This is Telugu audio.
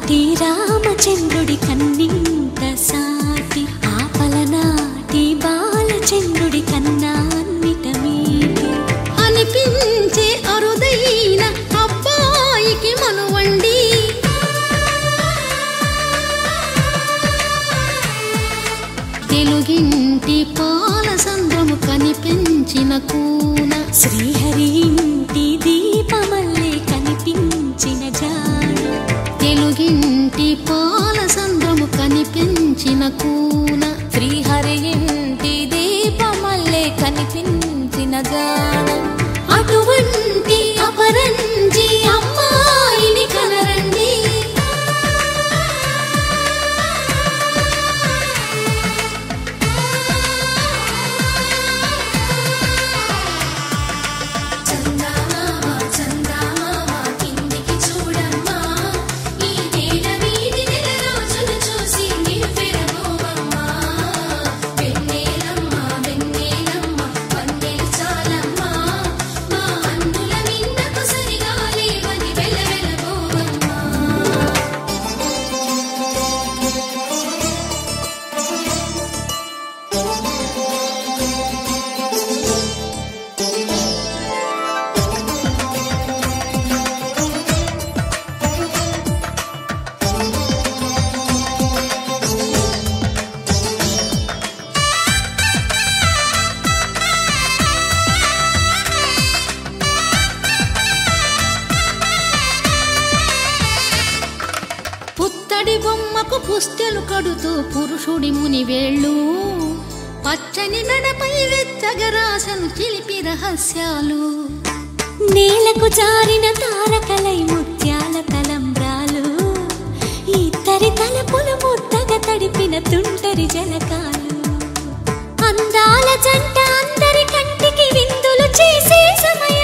ఆనాటి రామచంద్రుడి కన్నింత సాటి ఆపలనాటి బాలచంద్రుడి కన్నా అన్నిట మీటి అనిపించే అరుదైన అబ్బాయికి మనువండి తెలుగింటి పాలసంద్రము కనిపించిన కూన శ్రీహరి ఇంటి దీపమల్లే కనిపించిన జాడు తెలుగింటి పాలసంద్రము కనిపించిన కూన శ్రీహరి ఇంటి దీపమల్లే కనిపించిన జాడు అటువంటి అపరంజి అమ్మాయిని కనరండి పుత్తడి బొమ్మకు పుస్తెలు కడుతూ పురుషుడి ముని వేళ్ళు పచ్చని నడపై వెచ్చగరాసను చిలిపి రహస్యాలు నేలకు జారిన తారకలై ముత్యాల తలంబ్రాలు ఇద్దరి తలపులు ముద్దగా తడిపిన తుంటరి జలకాలు అందాల జంట అందరి కంటికి విందులు చేసే సమయం